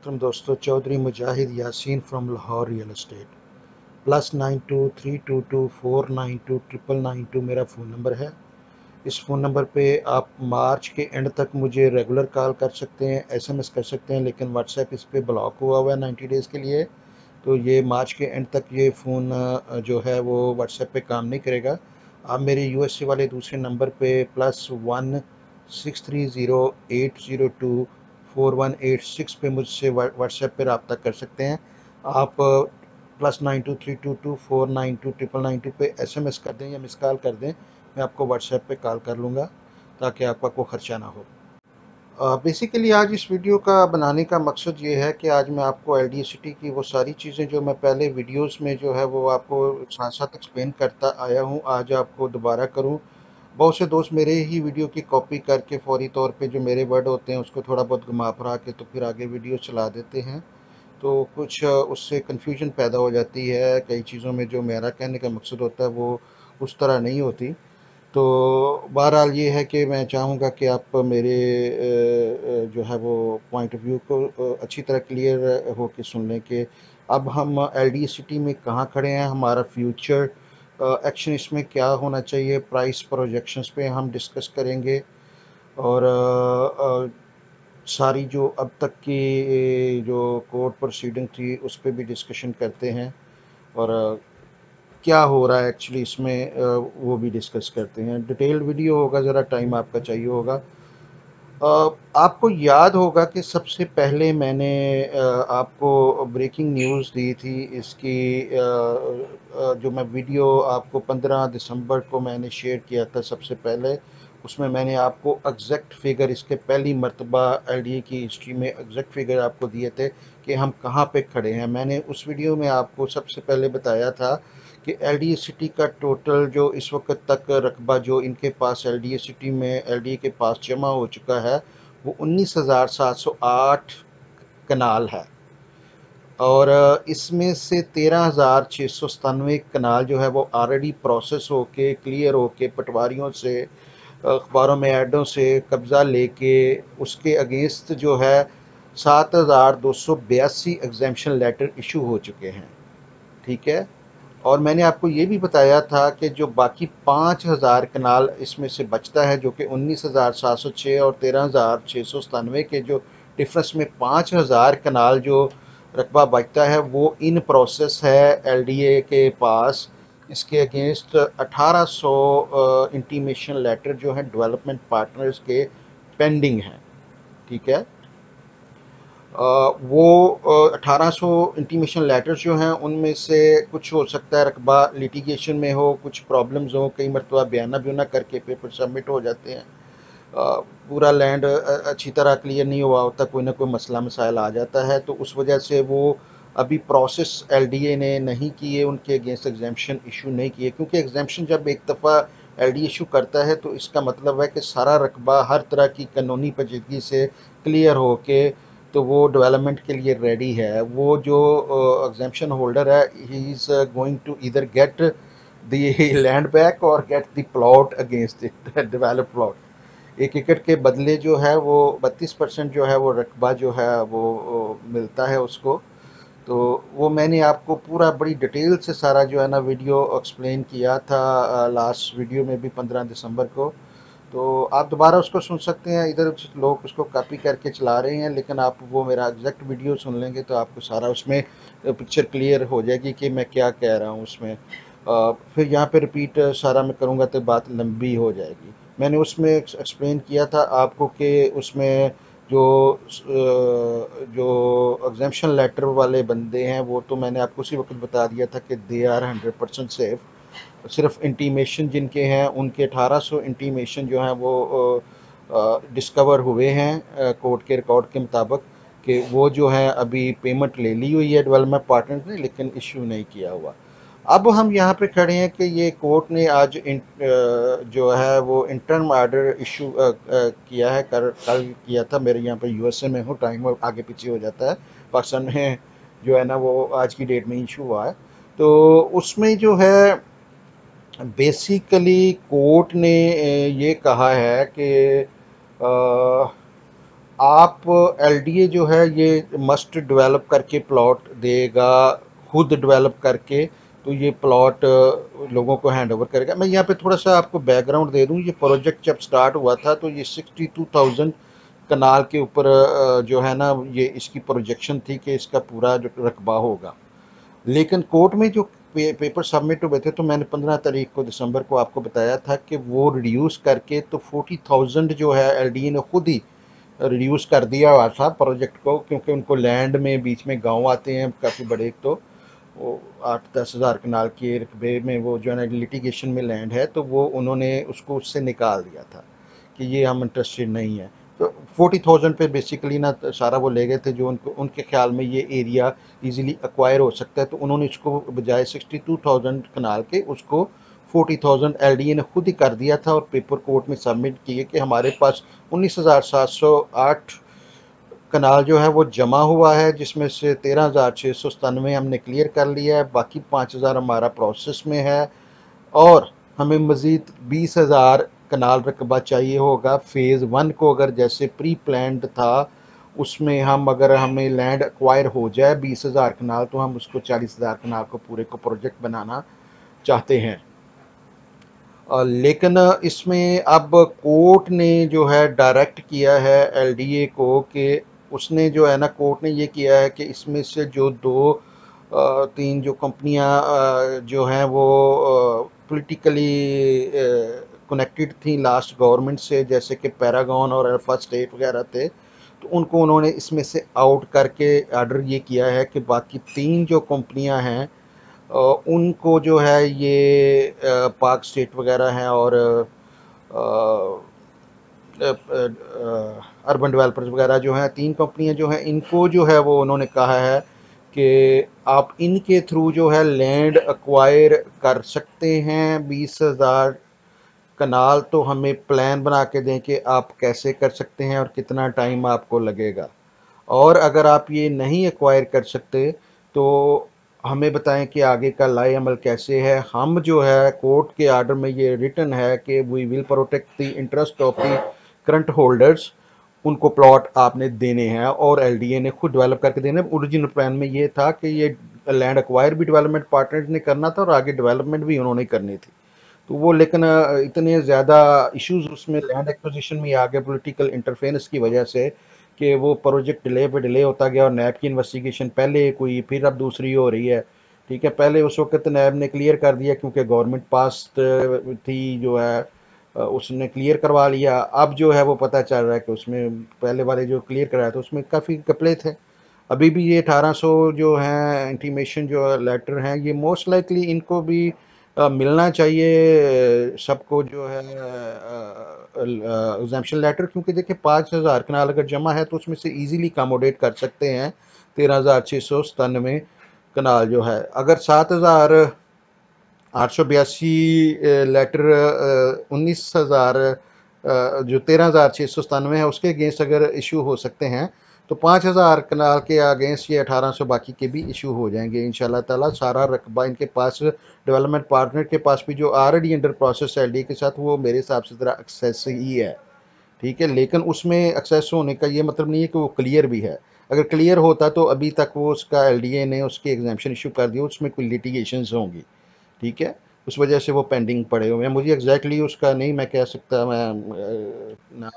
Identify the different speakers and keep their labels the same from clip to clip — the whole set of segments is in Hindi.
Speaker 1: मोहतरम दोस्तों, Chaudhry Mujahid Yasin from Lahore real estate. +923224929992 मेरा फ़ोन नंबर है। इस फ़ोन नंबर पे आप मार्च के एंड तक मुझे रेगुलर कॉल कर सकते हैं, एसएमएस कर सकते हैं, लेकिन व्हाट्सएप इस पे ब्लॉक हुआ हुआ है 90 डेज़ के लिए। तो ये मार्च के एंड तक ये फ़ोन जो है वो व्हाट्सएप पे काम नहीं करेगा। आप मेरे यूएसए वाले दूसरे नंबर पे +1 630 802 4186 पे मुझसे व्हाट्सएप पे रब्ता कर सकते हैं। आप +923224929992 पे एसएमएस कर दें या मिस कॉल कर दें, मैं आपको व्हाट्सएप पे कॉल कर लूँगा ताकि आपका कोई ख़र्चा ना हो। बेसिकली आज इस वीडियो का बनाने का मकसद ये है कि आज मैं आपको एलडीएसिटी की वो सारी चीज़ें जो मैं पहले वीडियोस में जो है वो आपको साथ साथ एक्सप्लेन करता आया हूँ, आज आपको दोबारा करूँ। बहुत से दोस्त मेरे ही वीडियो की कॉपी करके फौरी तौर पे जो मेरे वर्ड होते हैं उसको थोड़ा बहुत घुमा फिरा के तो फिर आगे वीडियो चला देते हैं। तो कुछ उससे कन्फ्यूजन पैदा हो जाती है, कई चीज़ों में जो मेरा कहने का मकसद होता है वो उस तरह नहीं होती। तो बहरहाल ये है कि मैं चाहूँगा कि आप मेरे जो है वो पॉइंट ऑफ व्यू को अच्छी तरह क्लियर हो के सुन लें कि अब हम एलडी सिटी में कहाँ खड़े हैं, हमारा फ्यूचर एक्शन इसमें क्या होना चाहिए, प्राइस प्रोजेक्शंस पे हम डिस्कस करेंगे। और सारी जो अब तक की जो कोर्ट प्रोसीडिंग थी उस पर भी डिस्कशन करते हैं। और क्या हो रहा है एक्चुअली इसमें वो भी डिस्कस करते हैं। डिटेल्ड वीडियो होगा, ज़रा टाइम आपका चाहिए होगा। आपको याद होगा कि सबसे पहले मैंने आपको ब्रेकिंग न्यूज़ दी थी इसकी, जो मैं वीडियो आपको 15 दिसंबर को मैंने शेयर किया था सबसे पहले। उसमें मैंने आपको एग्जैक्ट फिगर, इसके पहली मर्तबा एलडीए की हिस्ट्री में एग्जैक्ट फिगर आपको दिए थे कि हम कहाँ पे खड़े हैं। मैंने उस वीडियो में आपको सबसे पहले बताया था कि एलडीए सिटी का टोटल जो इस वक्त तक रकबा जो इनके पास एलडीए सिटी में एलडीए के पास जमा हो चुका है वो 19,708 कनाल है। और इसमें से 13,697 कनाल जो है वो ऑलरेडी प्रोसेस होके क्लियर होके पटवारियों से, अखबारों में ऐडों से कब्ज़ा लेके उसके अगेंस्ट जो है 7,282 एग्जामेशन लेटर इशू हो चुके हैं। ठीक है। और मैंने आपको ये भी बताया था कि जो बाकी 5,000 कनाल इसमें से बचता है, जो कि 19,706 और 13,697 के जो डिफरेंस में 5,000 कनाल जो रकबा बचता है वो इन प्रोसेस है एलडीए के पास। इसके अगेंस्ट 1,800 इंटीमेशन लेटर जो हैं डेवलपमेंट पार्टनर्स के पेंडिंग हैं। ठीक है। वो 1,800 इंटीमेशन लेटर्स जो हैं उनमें से कुछ हो सकता है रकबा लिटिगेशन में हो, कुछ प्रॉब्लम्स हो, कई मरतबा बयाना ब्यूना करके पेपर सबमिट हो जाते हैं। पूरा लैंड अच्छी तरह क्लियर नहीं हुआ होता, कोई ना कोई मसला मसाइल आ जाता है, तो उस वजह से वो अभी प्रोसेस एलडीए ने नहीं किए, उनके अगेंस्ट एग्जामेशन इशू नहीं किए। क्योंकि एग्जामेशन जब एक दफ़ा एलडीए इशू करता है तो इसका मतलब है कि सारा रकबा हर तरह की कानूनी पेचीदगी से क्लियर हो के तो वो डेवलपमेंट के लिए रेडी है। वो जो एग्जामेशन होल्डर है ही इज़ गोइंग टू इधर गेट द लैंड बैक और get the plot against it, develop plot. 1 एकड़ के बदले जो है वो 32% जो है वो रकबा जो है वो मिलता है उसको। तो वो मैंने आपको पूरा बड़ी डिटेल से सारा जो है ना वीडियो एक्सप्लेन किया था लास्ट वीडियो में भी 15 दिसंबर को। तो आप दोबारा उसको सुन सकते हैं। इधर कुछ लोग उसको कॉपी करके चला रहे हैं, लेकिन आप वो मेरा एग्जैक्ट वीडियो सुन लेंगे तो आपको सारा उसमें पिक्चर क्लियर हो जाएगी कि मैं क्या कह रहा हूँ उसमें। फिर यहाँ पे रिपीट सारा मैं करूँगा तो बात लंबी हो जाएगी। मैंने उसमें एक्सप्लेन किया था आपको कि उसमें जो जो एग्जामेशन लेटर वाले बंदे हैं वो तो मैंने आपको उसी वक्त बता दिया था कि दे आर 100% सेफ। सिर्फ इंटीमेशन जिनके हैं उनके 1,800 इंटीमेशन जो हैं वो डिस्कवर हुए हैं कोर्ट के रिकॉर्ड के मुताबिक कि वो जो है अभी पेमेंट ले ली हुई है डेवलपमेंट पार्टनर ने, लेकिन इशू नहीं किया हुआ। अब हम यहाँ पे खड़े हैं कि ये कोर्ट ने आज जो है वो इंटर्म ऑर्डर इशू किया है, कल किया था। मेरे यहाँ पे यूएसए में हूँ, टाइम आगे पीछे हो जाता है। पाकिस्तान में जो है ना वो आज की डेट में इशू हुआ है। तो उसमें जो है बेसिकली कोर्ट ने ये कहा है कि आप एलडीए जो है ये मस्ट डेवलप करके प्लॉट देगा, खुद डेवलप करके, तो ये प्लॉट लोगों को हैंड ओवर करेगा। मैं यहाँ पे थोड़ा सा आपको बैकग्राउंड दे दूँ। ये प्रोजेक्ट जब स्टार्ट हुआ था तो ये 62,000 कनाल के ऊपर जो है ना, ये इसकी प्रोजेक्शन थी कि इसका पूरा जो रकबा होगा। लेकिन कोर्ट में जो पेपर सबमिट हुए थे, तो मैंने 15 तारीख को दिसंबर को आपको बताया था कि वो रिड्यूस करके तो 40,000 जो है एलडीए ने खुद ही रिड्यूस कर दिया हुआ था प्रोजेक्ट को, क्योंकि उनको लैंड में बीच में गांव आते हैं काफ़ी बड़े, तो वो 8-10 हज़ार कनाल के रकबे में वो जो है ना लिटिगेशन में लैंड है, तो वो उन्होंने उसको उससे निकाल दिया था कि ये हम इंटरेस्टेड नहीं है। तो 40,000 पे बेसिकली ना सारा वो ले गए थे, जो उनको उनके ख्याल में ये एरिया इजीली एक्वायर हो सकता है, तो उन्होंने इसको बजाय 62,000 कनाल के उसको 40,000 एलडीए ने खुद ही कर दिया था और पेपर कोर्ट में सबमिट किए कि हमारे पास 19,708 कनाल जो है वो जमा हुआ है, जिसमें से 13,697 हमने क्लियर कर लिया है, बाकी 5,000 हमारा प्रोसेस में है और हमें मज़ीद 20,000 कनाल रकबा चाहिए होगा फ़ेज़ 1 को। अगर जैसे प्री प्लान्ड था उसमें हम, अगर हमें लैंड एक्वायर हो जाए 20,000 कनाल, तो हम उसको 40,000 कनाल को पूरे को प्रोजेक्ट बनाना चाहते हैं। लेकिन इसमें अब कोर्ट ने जो है डायरेक्ट किया है एलडीए को कि उसने जो है ना, कोर्ट ने ये किया है कि इसमें से जो दो तीन जो कंपनियां जो हैं वो पॉलिटिकली कनेक्टेड थी लास्ट गवर्नमेंट से, जैसे कि पैरागॉन और अल्फा स्टेट वगैरह थे, तो उनको उन्होंने इसमें से आउट करके ऑर्डर ये किया है कि बाकी तीन जो कंपनियां हैं उनको जो है ये पार्क स्टेट वगैरह हैं और अर्बन डेवलपर्स वगैरह जो हैं, तीन कंपनियां जो हैं, इनको जो है वो उन्होंने कहा है कि आप इनके थ्रू जो है लैंड एक्वायर कर सकते हैं 20,000 कनाल, तो हमें प्लान बना के दें कि आप कैसे कर सकते हैं और कितना टाइम आपको लगेगा। और अगर आप ये नहीं एक्वायर कर सकते तो हमें बताएं कि आगे का लाई अमल कैसे है। हम जो है कोर्ट के आर्डर में ये रिटन है कि we will protect the interest of the current holders, उनको प्लॉट आपने देने हैं और एलडीए ने खुद डेवलप करके देने। ओरिजिनल प्लान में ये था कि ये लैंड एक्वायर भी डेवलपमेंट पार्टनर ने करना था और आगे डेवलपमेंट भी उन्होंने करनी थी। तो वो लेकिन इतने ज़्यादा इश्यूज उसमें लैंड एक्विजिशन में आ गए पॉलिटिकल इंटरफेरेंस की वजह से कि वो प्रोजेक्ट डिले पे डिले होता गया और नैब की इन्वेस्टिगेशन पहले एक हुई फिर अब दूसरी हो रही है। ठीक है, पहले उस वक्त नैब ने क्लियर कर दिया क्योंकि गवर्नमेंट पास थी जो है, उसने क्लियर करवा लिया। अब जो है वो पता चल रहा है कि उसमें पहले वाले जो क्लियर कराया था उसमें काफ़ी घपले थे। अभी भी ये 1800 जो हैं इंटीमेशन जो लेटर हैं, ये मोस्ट लाइकली इनको भी मिलना चाहिए सबको जो है एग्जाम्पशन लेटर, क्योंकि देखिए 5,000 कनाल अगर जमा है तो उसमें से इजीली अकोमोडेट कर सकते हैं 13,697 कनाल जो है। अगर 7,882 लेटर 19,000 जो 13,697 है उसके अगेंस्ट अगर इशू हो सकते हैं, तो 5,000 कनाल के अगेंस्ट ये 1,800 बाकी के भी इशू हो जाएंगे इंशाल्लाह ताला। सारा रकबा इनके पास, डेवलपमेंट पार्टनर के पास भी जो ऑलरेडी अंडर प्रोसेस है एलडी के साथ, वो मेरे हिसाब से ज़रा एक्सेस ही है। ठीक है, लेकिन उसमें एक्सेस होने का ये मतलब नहीं है कि वो क्लियर भी है। अगर क्लियर होता तो अभी तक वो उसका एलडीए ने उसकी एग्जामेशन इशू कर दिया, उसमें कोई लिटिगेशंस होंगी। ठीक है, उस वजह से वो पेंडिंग पड़े हुए हैं। मुझे एग्जैक्टली उसका नहीं मैं कह सकता, मैं ना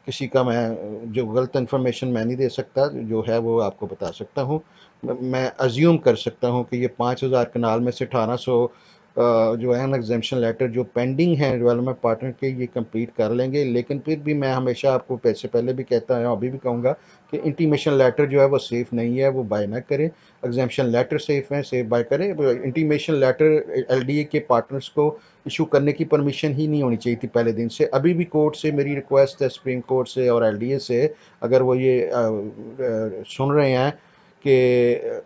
Speaker 1: किसी का मैं जो गलत इन्फॉर्मेशन मैं नहीं दे सकता, जो है वो आपको बता सकता हूँ। मैं अज्यूम कर सकता हूँ कि ये 5,000 कनाल में से 1,800 जो है ना एग्जामेशन लेटर जो पेंडिंग हैं डेवलपमेंट पार्टनर के, ये कंप्लीट कर लेंगे। लेकिन फिर भी मैं हमेशा आपको पैसे पहले भी कहता हूँ, अभी भी कहूँगा कि इंटीमेशन लेटर जो है वो सेफ़ नहीं है, वो बाय ना करें। एग्जामेशन लेटर सेफ़ है, सेफ बाय करें। इंटीमेशन लेटर एलडीए के पार्टनर्स को इशू करने की परमिशन ही नहीं होनी चाहिए थी पहले दिन से। अभी भी कोर्ट से मेरी रिक्वेस्ट है, सुप्रीम कोर्ट से और एलडीए से, अगर वो ये सुन रहे हैं कि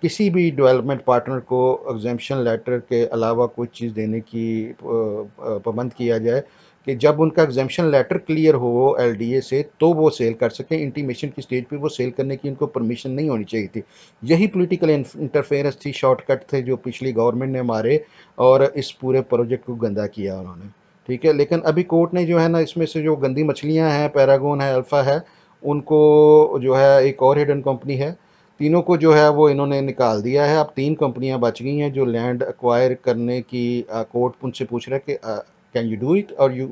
Speaker 1: किसी भी डेवलपमेंट पार्टनर को एग्जामेशन लेटर के अलावा कोई चीज़ देने की पाबंद किया जाए कि जब उनका एग्जामेशन लेटर क्लियर हो एलडीए से तो वो सेल कर सकें। इंटीमेशन की स्टेज पे वो सेल करने की उनको परमिशन नहीं होनी चाहिए थी। यही पॉलिटिकल इंटरफेरेंस थी, शॉर्टकट थे जो पिछली गवर्नमेंट ने मारे और इस पूरे प्रोजेक्ट को गंदा किया उन्होंने। ठीक है, लेकिन अभी कोर्ट ने जो है ना इसमें से जो गंदी मछलियां हैं, पैरागॉन है, अल्फ़ा है, उनको जो है एक और हिडन कंपनी है, तीनों को जो है वो इन्होंने निकाल दिया है। अब 3 कंपनियाँ बच गई हैं जो लैंड एक्वायर करने की कोर्ट उनसे पूछ रहा है कि कैन यू डू इट और you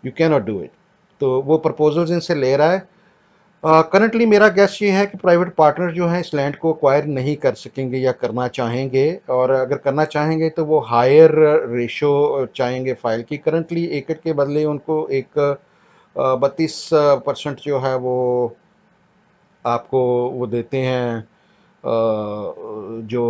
Speaker 1: can not do it. तो वो प्रपोजल्स इनसे ले रहा है। करंटली मेरा गैस ये है कि प्राइवेट पार्टनर जो हैं इस लैंड को एक्वायर नहीं कर सकेंगे या करना चाहेंगे, और अगर करना चाहेंगे तो वो हायर रेशो चाहेंगे फाइल की। करंटली एकड़ के बदले उनको एक 32% जो है वो आपको वो देते हैं, जो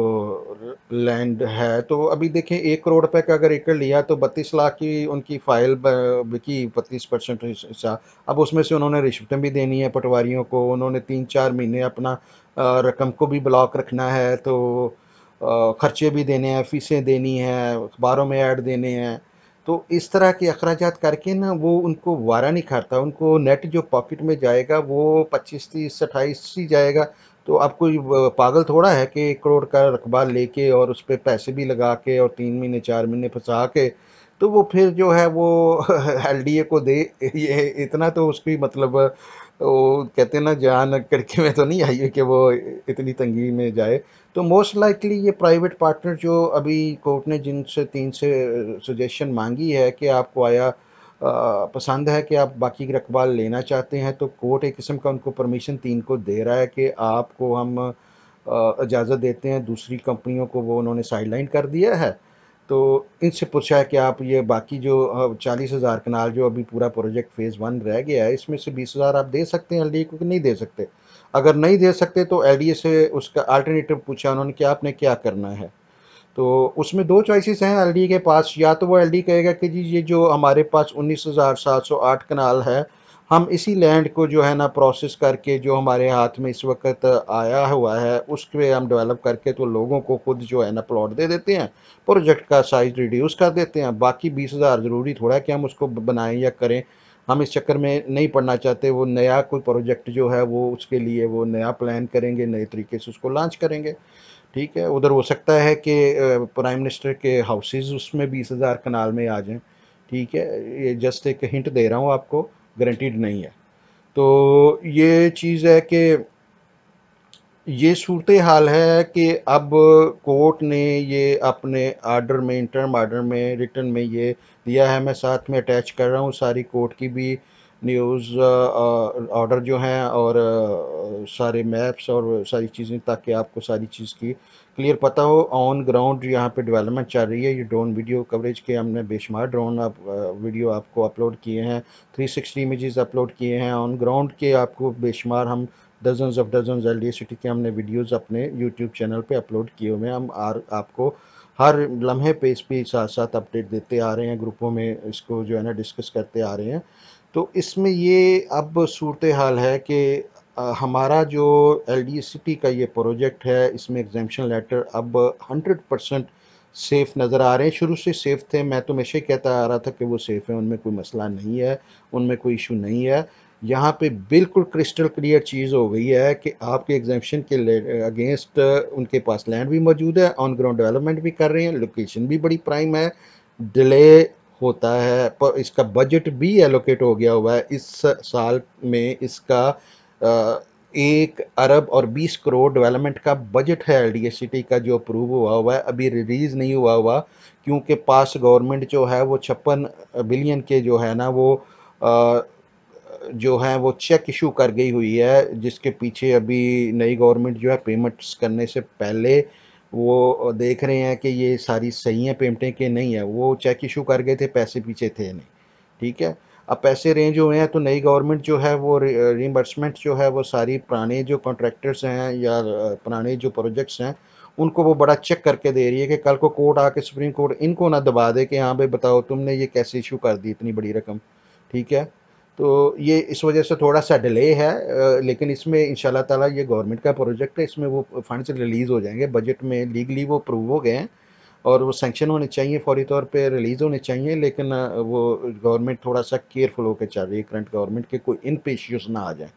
Speaker 1: लैंड है। तो अभी देखें 1 करोड़ रुपए का अगर एकड़ लिया तो 32 लाख की उनकी फाइल बिकी, 32% हिस्सा। अब उसमें से उन्होंने रिश्वतें भी देनी है पटवारियों को, उन्होंने 3-4 महीने अपना रकम को भी ब्लॉक रखना है, तो खर्चे भी देने हैं, फीसें देनी हैं, अखबारों में ऐड देने हैं। तो इस तरह के अखराजात करके ना वो उनको वारा नहीं खाता, उनको नेट जो पॉकेट में जाएगा वो 25, 30, 28 ही जाएगा। तो अब कोई पागल थोड़ा है कि 1 करोड़ का रकबा लेके और उस पर पैसे भी लगा के और 3 महीने 4 महीने फंसा के तो वो फिर जो है वो एलडीए को दे। ये इतना तो उसकी मतलब वो कहते हैं ना, जान करके में तो नहीं आई है कि वो इतनी तंगी में जाए। तो मोस्ट लाइकली ये प्राइवेट पार्टनर जो अभी कोर्ट ने जिनसे 3 से सजेशन मांगी है कि आपको आया पसंद है कि आप बाकी की रकबा लेना चाहते हैं, तो कोर्ट एक किस्म का उनको परमिशन 3 को दे रहा है कि आपको हम इजाज़त देते हैं। दूसरी कंपनियों को वो उन्होंने साइडलाइन कर दिया है। तो इनसे पूछा है कि आप ये बाकी जो 40,000 कनाल जो अभी पूरा प्रोजेक्ट फ़ेज़ 1 रह गया है, इसमें से 20,000 आप दे सकते हैं एलडीए को कि नहीं दे सकते। अगर नहीं दे सकते तो एलडीए से उसका अल्टरनेटिव पूछा उन्होंने कि आपने क्या करना है। तो उसमें 2 चॉइसेस हैं एलडी के पास। या तो वो एलडी कहेगा कि जी ये जो हमारे पास 19,708 कनाल है, हम इसी लैंड को जो है ना प्रोसेस करके जो हमारे हाथ में इस वक्त आया हुआ है उस पे हम डेवलप करके तो लोगों को खुद जो है ना प्लॉट दे देते हैं, प्रोजेक्ट का साइज रिड्यूस कर देते हैं। बाकी 20,000 ज़रूरी थोड़ा है कि हम उसको बनाएं या करें, हम इस चक्कर में नहीं पड़ना चाहते। वो नया कोई प्रोजेक्ट जो है वो उसके लिए वो नया प्लान करेंगे, नए तरीके से उसको लॉन्च करेंगे। ठीक है, उधर हो सकता है कि प्राइम मिनिस्टर के हाउसेज उसमें 20,000 कनाल में आ जाएं। ठीक है, ये जस्ट एक हिंट दे रहा हूँ आपको, गारंटीड नहीं है। तो ये चीज़ है कि ये सूरत हाल है कि अब कोर्ट ने ये अपने आर्डर में, इंटरम आर्डर में, रिटर्न में ये दिया है। मैं साथ में अटैच कर रहा हूँ सारी कोर्ट की भी न्यूज़ ऑर्डर जो हैं, और सारे मैप्स और सारी चीज़ें, ताकि आपको सारी चीज़ की क्लियर पता हो। ऑन ग्राउंड यहाँ पे डेवलपमेंट चल रही है। ये ड्रोन वीडियो कवरेज के हमने बेशुमार ड्रोन वीडियो आपको अपलोड किए हैं, 360 इमेजेस अपलोड किए हैं ऑन ग्राउंड के, आपको बेशुमार हम dozens of dozens LDA city के हमने वीडियोस अपने यूट्यूब चैनल पे अपलोड किए हुए हैं। हम आपको हर लम्हे पे इस पे साथ साथ अपडेट देते आ रहे हैं, ग्रुपों में इसको जो है ना डिस्कस करते आ रहे हैं। तो इसमें ये अब सूरत हाल है कि हमारा जो एलडीए सिटी का ये प्रोजेक्ट है इसमें एग्जामेशन लेटर अब 100% सेफ़ नज़र आ रहे हैं। शुरू से सेफ़ थे, मैं तो हमेशा ही कहता आ रहा था कि वो सेफ़ है, उनमें कोई मसला नहीं है, उनमें कोई इशू नहीं है। यहाँ पे बिल्कुल क्रिस्टल क्लियर चीज़ हो गई है कि आपके एग्जामेशन के अगेंस्ट उनके पास लैंड भी मौजूद है, ऑन ग्राउंड डेवलपमेंट भी कर रहे हैं, लोकेशन भी बड़ी प्राइम है। डिले होता है पर इसका बजट भी एलोकेट हो गया हुआ है। इस साल में इसका 1 अरब और 20 करोड़ डेवलपमेंट का बजट है एलडीए सिटी का, जो अप्रूव हुआ है, अभी रिलीज़ नहीं हुआ क्योंकि पास गवर्नमेंट जो है वो 56 बिलियन के जो है ना वो जो है वो चेक इशू कर गई हुई है, जिसके पीछे अभी नई गवर्नमेंट जो है पेमेंट्स करने से पहले वो देख रहे हैं कि ये सारी सही हैं पेमेंटें कि नहीं है। वो चेक इशू कर गए थे, पैसे पीछे थे नहीं। ठीक है, अब पैसे रेंज हुए हैं तो नई गवर्नमेंट जो है वो रिइंबर्समेंट जो है वो सारी पुराने जो कॉन्ट्रैक्टर्स हैं या पुराने जो प्रोजेक्ट्स हैं उनको वो बड़ा चेक करके दे रही है कि कल को कोर्ट आके सुप्रीम कोर्ट इनको ना दबा दे कि हाँ भाई बताओ तुमने ये कैसे इशू कर दी इतनी बड़ी रकम। ठीक है, तो ये इस वजह से थोड़ा सा डिले है, लेकिन इसमें इंशाल्लाह ताला ये गवर्नमेंट का प्रोजेक्ट है, इसमें वो फंड्स रिलीज़ हो जाएंगे। बजट में लीगली वो अप्रूव हो गए हैं और वो सैंक्शन होने चाहिए, फौरी तौर पे रिलीज़ होने चाहिए, लेकिन वो गवर्नमेंट थोड़ा सा केयरफुल होकर चल रही है, करंट गवर्नमेंट के कोई इन पे इश्यूज ना आ जाए।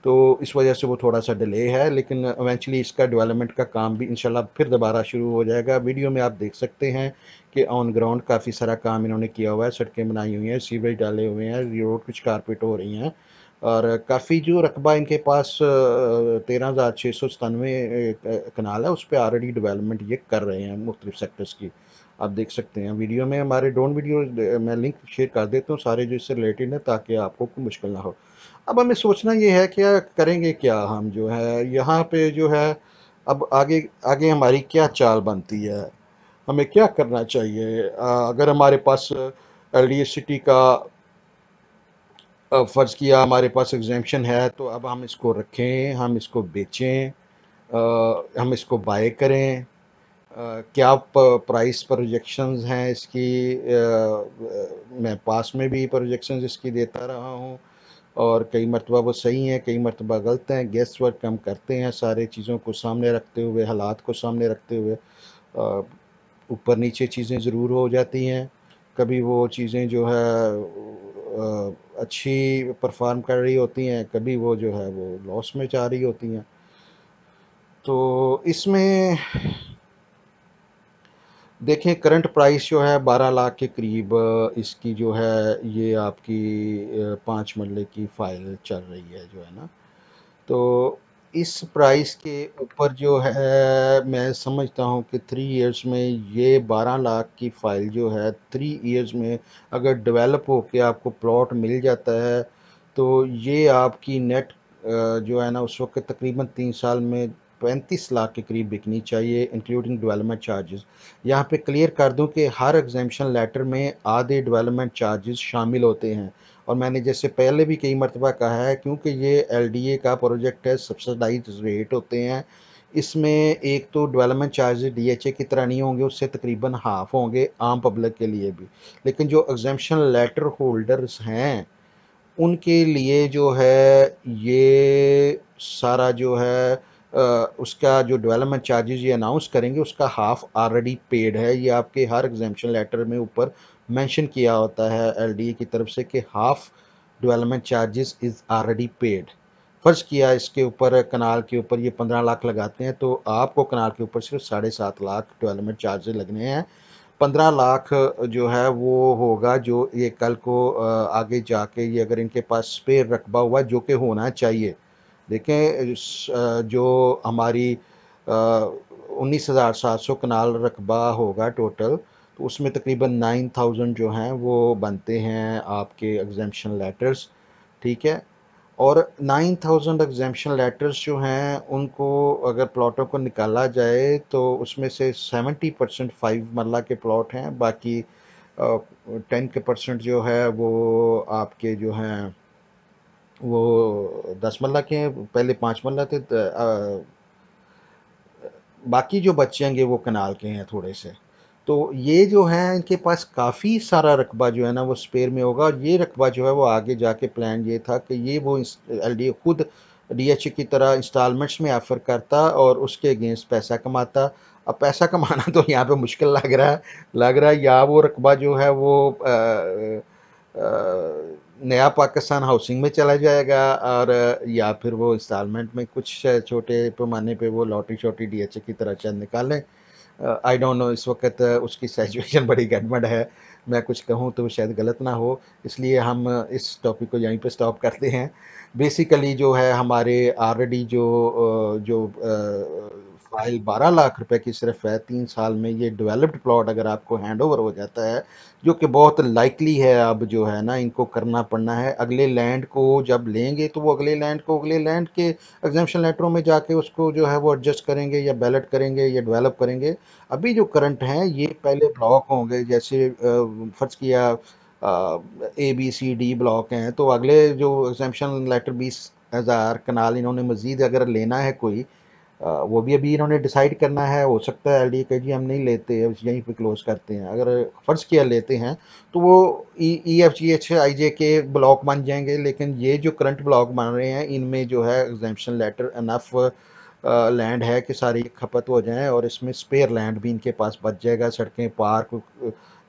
Speaker 1: तो इस वजह से वो थोड़ा सा डिले है, लेकिन इवेंचुअली इसका डेवलपमेंट का काम भी इंशाल्लाह फिर दोबारा शुरू हो जाएगा। वीडियो में आप देख सकते हैं कि ऑन ग्राउंड काफ़ी सारा काम इन्होंने किया हुआ है, सड़कें बनाई हुई हैं, सीवरेज डाले हुए हैं, रोड कुछ कारपेट हो रही हैं, और काफ़ी जो रकबा इनके पास 13,697 कनाल है, उस पर ऑलरेडी डेवलपमेंट ये कर रहे हैं मुख्तलिफ सेक्टर्स की। आप देख सकते हैं वीडियो में, हमारे ड्रोन वीडियो मैं लिंक शेयर कर देता हूँ सारे जो इससे रिलेटेड है, ताकि आपको कोई मुश्किल ना हो। अब हमें सोचना ये है क्या करेंगे, क्या हम जो है यहाँ पे जो है अब आगे आगे हमारी क्या चाल बनती है, हमें क्या करना चाहिए। अगर हमारे पास एलडीएसिटी का फ़र्ज़ किया हमारे पास एग्जेम्पशन है, तो अब हम इसको रखें, हम इसको बेचें, हम इसको बाय करें, क्या प्राइस प्रोजेक्शंस हैं इसकी, मैं पास में भी प्रोजेक्शंस इसकी देता रहा हूँ, और कई मरतबा वो सही हैं, कई मरतबा गलत हैं। गेस वर्क हम करते हैं सारे चीज़ों को सामने रखते हुए, हालात को सामने रखते हुए। ऊपर नीचे चीज़ें ज़रूर हो जाती हैं, कभी वो चीज़ें जो है अच्छी परफॉर्म कर रही होती हैं, कभी वो जो है वो लॉस में जा रही होती हैं। तो इसमें देखें करंट प्राइस जो है 12 लाख के करीब इसकी जो है ये आपकी 5 मरले की फ़ाइल चल रही है जो है ना। तो इस प्राइस के ऊपर जो है मैं समझता हूँ कि 3 इयर्स में ये 12 लाख की फ़ाइल जो है 3 इयर्स में अगर डेवलप होके आपको प्लॉट मिल जाता है, तो ये आपकी नेट जो है ना उस वक्त तकरीबन 3 साल में 35 लाख के करीब बिकनी चाहिए, इंक्लूडिंग डेवलपमेंट चार्जेस। यहाँ पे क्लियर कर दूं कि हर एग्जामेशन लेटर में आधे डेवलपमेंट चार्जेस शामिल होते हैं, और मैंने जैसे पहले भी कई मरतबा कहा है, क्योंकि ये एलडीए का प्रोजेक्ट है, सब्सिडाइज रेट होते हैं, इसमें एक तो डेवलपमेंट चार्जेस डीएचए की तरह नहीं होंगे, उससे तकरीबन हाफ होंगे आम पब्लिक के लिए भी। लेकिन जो एग्जामेशन लेटर होल्डर्स हैं उनके लिए जो है ये सारा जो है उसका जो डेवलपमेंट चार्जेस ये अनाउंस करेंगे उसका हाफ ऑलरेडी पेड है। ये आपके हर एग्जामेशन लेटर में ऊपर मेंशन किया होता है एलडीए की तरफ से कि half development charges is already paid. फ़र्ज़ किया इसके ऊपर कनाल के ऊपर ये 15 लाख लगाते हैं, तो आपको कनाल के ऊपर सिर्फ 7.5 लाख डेवलपमेंट चार्जेस लगने हैं। 15 लाख जो है वो होगा जो ये कल को आगे जाके ये अगर इनके पास स्पेयर रकबा हुआ जो कि होना चाहिए। देखें जो हमारी 19,700 कनाल रकबा होगा टोटल, तो उसमें तकरीबन 9,000 जो हैं वो बनते हैं आपके एग्जामेशन लेटर्स, ठीक है। और 9,000 एग्जामेशन लेटर्स जो हैं उनको अगर प्लॉटों को निकाला जाए तो उसमें से 70% 5 मरला के प्लॉट हैं, बाकी 10 के परसेंट जो है वो आपके जो हैं वो 10 मरला के हैं, पहले 5 मरला थे, बाकी जो बचेंगे वो कनाल के हैं थोड़े से। तो ये जो है इनके पास काफ़ी सारा रकबा जो है ना वो स्पेयर में होगा, और ये रकबा जो है वो आगे जाके प्लान ये था कि ये वो एलडीए खुद डीएचए की तरह इंस्टॉलमेंट्स में ऑफ़र करता और उसके अगेंस्ट पैसा कमाता। अब पैसा कमाना तो यहाँ पे मुश्किल लग रहा है, या वो रकबा जो है वो नया पाकिस्तान हाउसिंग में चला जाएगा, और या फिर वो इंस्टॉलमेंट में कुछ छोटे पैमाने पे वो लॉटरी शॉटरी डीएचए की तरह चंद निकालें। आई डोंट नो, इस वक्त उसकी सिचुएशन बड़ी गड़बड़ है, मैं कुछ कहूँ तो शायद गलत ना हो, इसलिए हम इस टॉपिक को यहीं पे स्टॉप करते हैं। बेसिकली जो है हमारे ऑलरेडी जो फाइल 12 लाख रुपए की सिर्फ है, 3 साल में ये डेवलप्ड प्लॉट अगर आपको हैंड ओवर हो जाता है, जो कि बहुत लाइकली है, अब जो है ना इनको करना पड़ना है। अगले लैंड को जब लेंगे तो वो अगले लैंड के एग्जामेशन लेटरों में जाके उसको जो है वो एडजस्ट करेंगे या बैलेट करेंगे या डेवलप करेंगे। अभी जो करंट हैं ये पहले ब्लॉक होंगे, जैसे फ़र्ज़ किया A B C D block हैं, तो अगले जो एग्जामेशन लेटर 20,000 कनाल इन्होंने मज़ीद अगर लेना है कोई, वो भी अभी इन्होंने डिसाइड करना है। हो सकता है एलडीए कहे जी हम नहीं लेते, यहीं पे क्लोज करते हैं। अगर फ़र्ज़ किया लेते हैं तो वो E F G H I जे के ब्लॉक बन जाएंगे, लेकिन ये जो करंट ब्लॉक बन रहे हैं इनमें जो है एग्जामेशन लेटर इनफ लैंड है कि सारी खपत हो जाए, और इसमें स्पेयर लैंड भी इनके पास बच जाएगा, सड़कें, पार्क,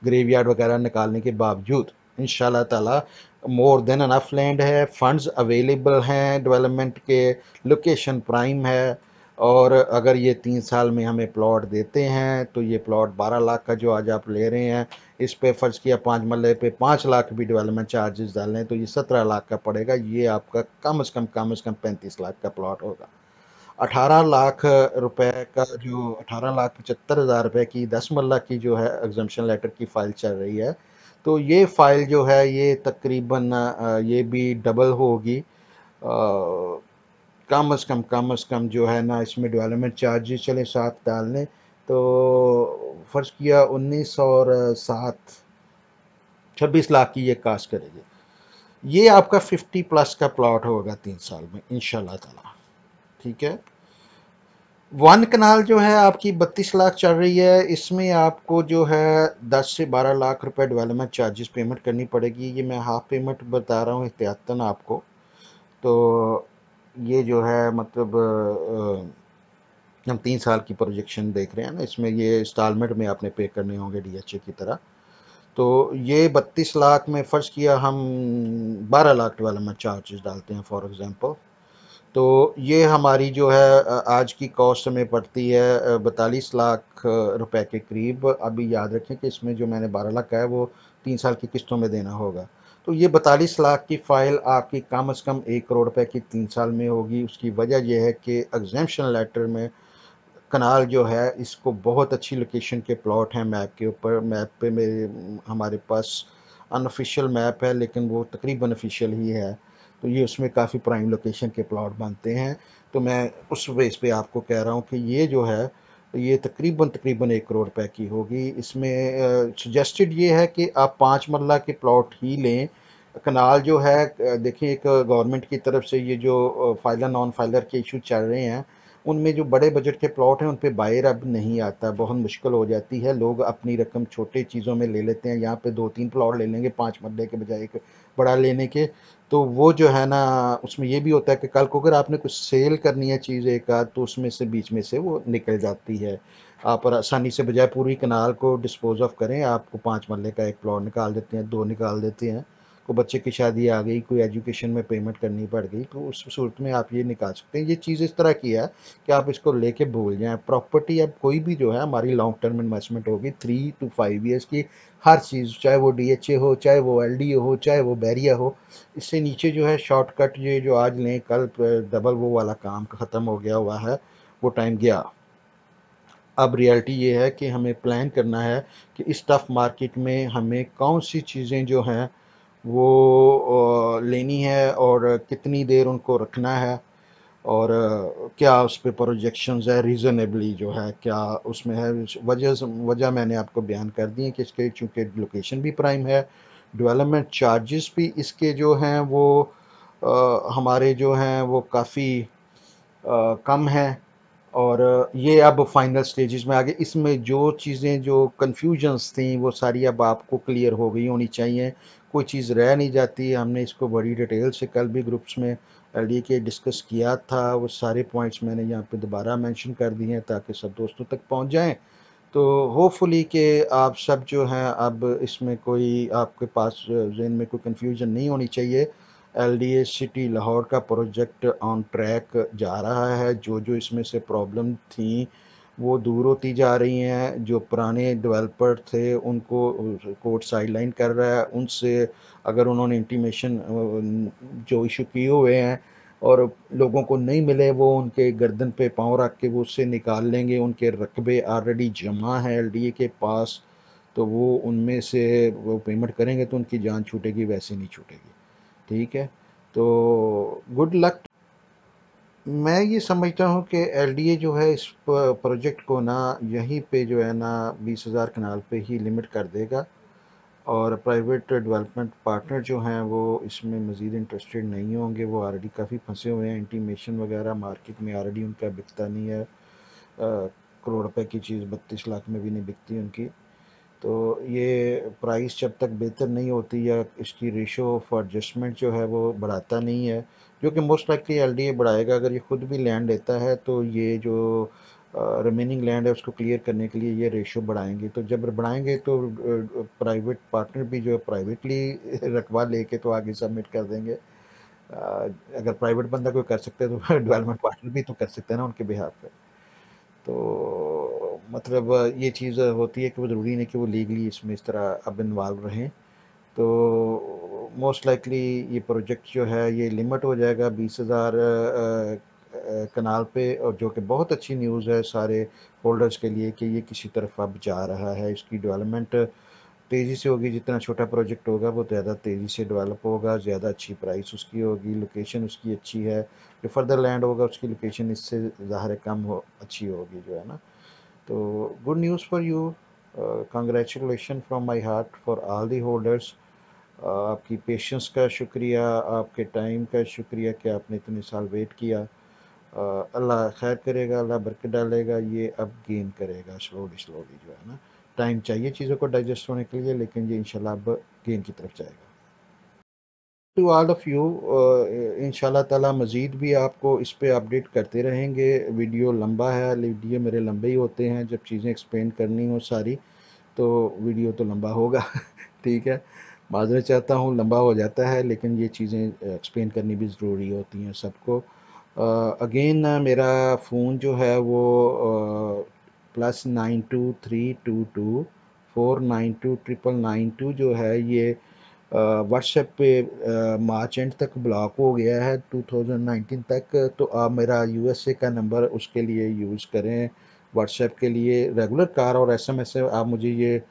Speaker 1: ग्रेवयार्ड वगैरह निकालने के बावजूद इंशाल्लाह ताला मोर देन अनफ लैंड है, फंड्स अवेलेबल हैं डेवलपमेंट के, लोकेशन प्राइम है, और अगर ये 3 साल में हमें प्लॉट देते हैं तो ये प्लॉट 12 लाख का जो आज आप ले रहे हैं, इस पे फ़र्ज़ किया 5 मरले पे 5 लाख भी डेवलपमेंट चार्जेस डालें तो ये 17 लाख का पड़ेगा। ये आपका कम से कम 35 लाख का प्लॉट होगा। 18 लाख रुपए का जो 18,75,000 रुपए की 10 मरला की जो है एग्जम्पशन लेटर की फ़ाइल चल रही है, तो ये फ़ाइल जो है ये तकरीबन ये भी डबल होगी। कम से कम जो है ना इसमें डेवलपमेंट चार्जेस चले साथ डाल लें तो फ़र्ज़ किया 19 और 7 26 लाख की ये कास्ट करेगी। ये आपका 50 प्लस का प्लॉट होगा 3 साल में इंशाल्लाह ताला। ठीक है। वन कनाल जो है आपकी 32 लाख चल रही है, इसमें आपको जो है 10 से 12 लाख रुपए डेवलपमेंट चार्जेस पेमेंट करनी पड़ेगी। ये मैं हाफ पेमेंट बता रहा हूँ एहतियातन आपको। तो ये जो है मतलब हम 3 साल की प्रोजेक्शन देख रहे हैं ना, इसमें ये इंस्टॉलमेंट में आपने पे करने होंगे डीएचए की तरह। तो ये 32 लाख में फ़र्ज़ किया हम 12 लाख डेवलपमेंट चार्जेस डालते हैं फॉर एग्ज़ाम्पल, तो ये हमारी जो है आज की कॉस्ट हमें पड़ती है 42 लाख रुपए के करीब। अभी याद रखें कि इसमें जो मैंने 12 लाख का है वो 3 साल की किस्तों में देना होगा। तो ये 42 लाख की फ़ाइल आपकी कम से कम 1 करोड़ रुपए की 3 साल में होगी। उसकी वजह यह है कि एग्जेम्पशन लेटर में कनाल जो है इसको बहुत अच्छी लोकेशन के प्लॉट हैं मैप के ऊपर। मैप पे मेरे हमारे पास अनऑफिशियल मैप है लेकिन वो तकरीबन ऑफिशियल ही है, तो ये उसमें काफ़ी प्राइम लोकेशन के प्लॉट बनते हैं। तो मैं उस बेस पे आपको कह रहा हूँ कि ये जो है ये तकरीबन 1 करोड़ रुपए की होगी। इसमें सजेस्टेड ये है कि आप 5 मरला के प्लॉट ही लें। कनाल जो है देखिए एक गवर्नमेंट की तरफ से ये जो फाइलर नॉन फाइलर के इशू चल रहे हैं, उनमें जो बड़े बजट के प्लॉट हैं उन पे बायर अब नहीं आता, बहुत मुश्किल हो जाती है। लोग अपनी रकम छोटे चीज़ों में ले लेते हैं, यहाँ पे 2-3 प्लॉट ले लेंगे 5 मरले के बजाय एक बड़ा लेने के। तो वो जो है ना उसमें ये भी होता है कि कल को अगर आपने कुछ सेल करनी है चीज़ एक आध तो उसमें से बीच में से वो निकल जाती है। आप और आसानी से बजाय पूरी कनाल को डिस्पोज ऑफ करें, आपको 5 मरले का एक प्लॉट निकाल देते हैं, 2 निकाल देते हैं। को बच्चे की शादी आ गई, कोई एजुकेशन में पेमेंट करनी पड़ गई, तो उस सूरत में आप ये निकाल सकते हैं। ये चीज़ इस तरह की है कि आप इसको लेके भूल जाएं। प्रॉपर्टी अब कोई भी जो है हमारी लॉन्ग टर्म इन्वेस्टमेंट होगी 3 to 5 ईयर्स की। हर चीज़ चाहे वो डीएचए हो, चाहे वो एलडीए हो, चाहे वो बैरिया हो, इससे नीचे जो है शॉर्टकट ये जो आज लें कल डबल वो वाला काम ख़त्म हो गया हुआ है, वो टाइम गया। अब रियलिटी ये है कि हमें प्लान करना है कि इस टफ मार्केट में हमें कौन सी चीज़ें जो हैं वो लेनी है और कितनी देर उनको रखना है, और क्या उस पे प्रोजेक्शंस है रीज़नेबली जो है क्या उसमें है। वजह मैंने आपको बयान कर दी है कि इसके चूँकि लोकेशन भी प्राइम है, डेवलपमेंट चार्जेस भी इसके जो हैं वो हमारे जो हैं वो काफ़ी कम हैं। और ये अब फाइनल स्टेजेस में आ गए। इसमें जो चीज़ें जो कन्फ्यूजन्स थी वो सारी अब आपको क्लियर हो गई होनी चाहिए, कोई चीज़ रह नहीं जाती। हमने इसको बड़ी डिटेल से कल भी ग्रुप्स में एलडी के डिस्कस किया था, वो सारे पॉइंट्स मैंने यहाँ पे दोबारा मेंशन कर दिए हैं ताकि सब दोस्तों तक पहुँच जाएं। तो होपफुली कि आप सब जो हैं अब इसमें कोई आपके पास जहन में कोई कन्फ्यूजन नहीं होनी चाहिए। एलडीए सिटी लाहौर का प्रोजेक्ट ऑन ट्रैक जा रहा है। जो जो इसमें से प्रॉब्लम थी वो दूर होती जा रही हैं। जो पुराने डेवलपर थे उनको कोर्ट साइडलाइन कर रहा है, उनसे अगर उन्होंने इंटीमेशन जो इशू किए हुए हैं और लोगों को नहीं मिले वो उनके गर्दन पे पाँव रख के वो उससे निकाल लेंगे। उनके रकबे ऑलरेडी जमा हैं एलडीए के पास, तो वो उनमें से वो पेमेंट करेंगे तो उनकी जान छूटेगी, वैसे नहीं छूटेगी। ठीक है। तो गुड लक। मैं ये समझता हूँ कि एलडीए जो है इस प्रोजेक्ट को ना यहीं पे जो है ना 20,000 कनाल पे ही लिमिट कर देगा, और प्राइवेट डेवलपमेंट पार्टनर जो हैं वो इसमें मज़ीद इंटरेस्टेड नहीं होंगे। वो ऑलरेडी काफ़ी फंसे हुए हैं, इंटीमेशन वगैरह मार्केट में ऑलरेडी उनका बिकता नहीं है। करोड़ रुपए की चीज़ 32 लाख में भी नहीं बिकती उनकी। तो ये प्राइस जब तक बेहतर नहीं होती या इसकी रेशो ऑफ एडजस्टमेंट जो है वो बढ़ाता नहीं है, जो कि मोस्ट लाइकली एलडीए बढ़ाएगा। अगर ये खुद भी लैंड लेता है तो ये जो रिमेनिंग लैंड है उसको क्लियर करने के लिए ये रेशो बढ़ाएंगे। तो जब बढ़ाएंगे तो प्राइवेट पार्टनर भी जो है प्राइवेटली रकबा लेके तो आगे सबमिट कर देंगे। अगर प्राइवेट बंदा कोई कर सकता है तो डेवलपमेंट पार्टनर भी तो कर सकते हैं ना उनके बिहाफ पे। तो मतलब ये चीज़ होती है कि वो ज़रूरी नहीं कि वो लीगली इसमें इस तरह अब इन्वॉल्व रहें। तो मोस्ट लाइकली ये प्रोजेक्ट जो है ये लिमिट हो जाएगा 20,000 कनाल पे, और जो कि बहुत अच्छी न्यूज़ है सारे होल्डर्स के लिए कि ये किसी तरफ अब जा रहा है। इसकी डेवलपमेंट तेज़ी से होगी, जितना छोटा प्रोजेक्ट होगा वो ज़्यादा तेज़ी से डेवलप होगा, ज़्यादा अच्छी प्राइस उसकी होगी, लोकेशन उसकी अच्छी है। जो फर्दर लैंड होगा उसकी लोकेशन इससे ज़ाहिर है कम हो अच्छी होगी जो है ना। तो good news for you, congratulation from my heart for all the holders. आपकी पेशेंस का शुक्रिया, आपके टाइम का शुक्रिया कि आपने इतने साल वेट किया। अल्लाह खैर करेगा, अल्लाह बरकत डालेगा, ये अब गेन करेगा स्लोली स्लोली जो है ना। टाइम चाहिए चीज़ों को डाइजेस्ट होने के लिए, लेकिन ये इंशाल्लाह अब गेन की तरफ जाएगा। टू ऑल ऑफ यू, इंशाल्लाह ताला मज़ीद भी आपको इस पे अपडेट करते रहेंगे। वीडियो लंबा है, वीडियो मेरे लंबे ही होते हैं, जब चीज़ें एक्सप्लेन करनी हो सारी तो वीडियो तो लंबा होगा ठीक है, माज़रत चाहता हूँ लंबा हो जाता है, लेकिन ये चीज़ें एक्सप्लेन करनी भी ज़रूरी होती हैं सबको। अगेन मेरा फ़ोन जो है वो +9232249299 जो है ये व्हाट्सएप पे मार्च एंड तक ब्लॉक हो गया है 2019 तक। तो आप मेरा यूएसए का नंबर उसके लिए यूज़ करें, व्हाट्सएप के लिए रेगुलर कॉल और एसएमएस से आप मुझे ये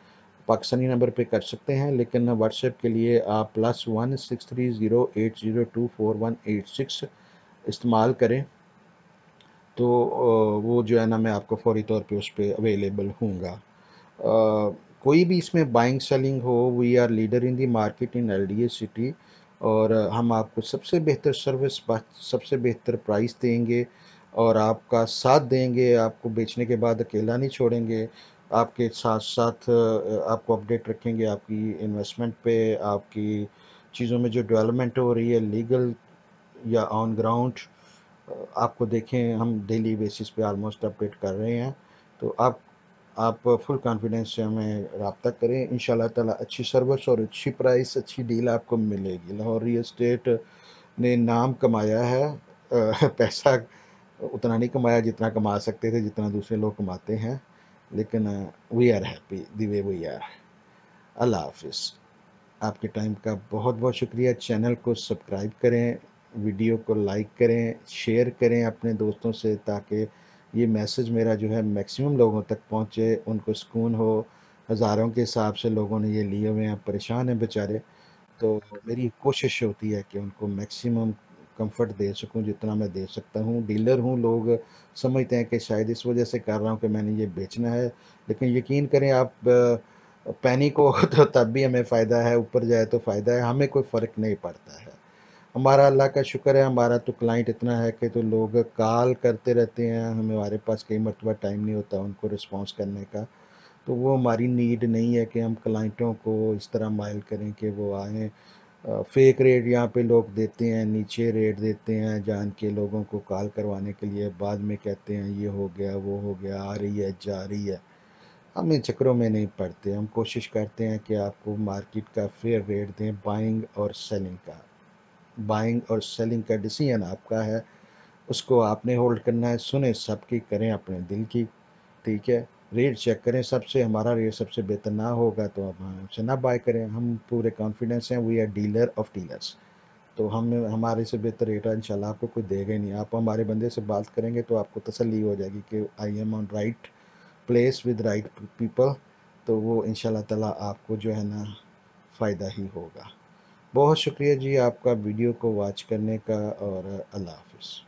Speaker 1: पाकिस्तानी नंबर पे कर सकते हैं, लेकिन व्हाट्सएप के लिए आप +16308024186 इस्तेमाल करें। तो वो जो है ना मैं आपको फौरी तौर पे उस पर अवेलेबल हूँगा। कोई भी इसमें बाइंग सेलिंग हो, we are leader in the market in LDA city, और हम आपको सबसे बेहतर सर्विस, सबसे बेहतर प्राइस देंगे और आपका साथ देंगे। आपको बेचने के बाद अकेला नहीं छोड़ेंगे, आपके साथ साथ आपको अपडेट रखेंगे आपकी इन्वेस्टमेंट पे, आपकी चीज़ों में जो डेवलपमेंट हो रही है लीगल या ऑन ग्राउंड। आपको देखें हम डेली बेसिस पे ऑलमोस्ट अपडेट कर रहे हैं। तो आप फुल कॉन्फिडेंस से हमें रब्ता करें, इंशाल्लाह ताला अच्छी सर्विस और अच्छी प्राइस, अच्छी डील आपको मिलेगी। लाहौर रियल एस्टेट ने नाम कमाया है, पैसा उतना नहीं कमाया जितना कमा सकते थे, जितना दूसरे लोग कमाते हैं, लेकिन we are happy the way we are. अल्लाह हाफिज़। आपके टाइम का बहुत बहुत शुक्रिया। चैनल को सब्सक्राइब करें, वीडियो को लाइक करें, शेयर करें अपने दोस्तों से, ताकि ये मैसेज मेरा जो है मैक्सिमम लोगों तक पहुंचे, उनको सुकून हो। हज़ारों के हिसाब से लोगों ने ये लिए हुए हैं, परेशान हैं बेचारे। तो मेरी कोशिश होती है कि उनको मैक्सिमम कंफर्ट दे सकूं जितना मैं दे सकता हूं। डीलर हूं, लोग समझते हैं कि शायद इस वजह से कर रहा हूं कि मैंने ये बेचना है, लेकिन यकीन करें आप, पैनिक हो तो तब भी हमें फ़ायदा है, ऊपर जाए तो फ़ायदा है, हमें कोई फ़र्क नहीं पड़ता है। हमारा अल्लाह का शुक्र है, हमारा तो क्लाइंट इतना है कि तो लोग कॉल करते रहते हैं, हमारे पास कई मरतबा टाइम नहीं होता उनको रिस्पॉन्स करने का। तो वो हमारी नीड नहीं है कि हम क्लाइंटों को इस तरह माइल करें कि वो आएँ। फेक रेट यहाँ पे लोग देते हैं, नीचे रेट देते हैं जान के लोगों को कॉल करवाने के लिए, बाद में कहते हैं ये हो गया वो हो गया, आ रही है जा रही है। हम इन चक्करों में नहीं पड़ते, हम कोशिश करते हैं कि आपको मार्केट का फेयर रेट दें। बाइंग और सेलिंग का, बाइंग और सेलिंग का डिसीजन आपका है, उसको आपने होल्ड करना है। सुने सबकी, करें अपने दिल की, ठीक है। रेट चेक करें सबसे, हमारा रेट सबसे बेहतर ना होगा तो आप हमसे ना बाय करें। हम पूरे कॉन्फिडेंस हैं, we are dealer of dealers. तो हम, हमारे से बेहतर रेट इंशाल्लाह आपको कोई देगा ही नहीं। आप हमारे बंदे से बात करेंगे तो आपको तसल्ली हो जाएगी कि I am on right place with right people. तो वो इंशाल्लाह ताला आपको जो है ना फ़ायदा ही होगा। बहुत शुक्रिया जी आपका वीडियो को वॉच करने का, और अल्लाह हाफिज़।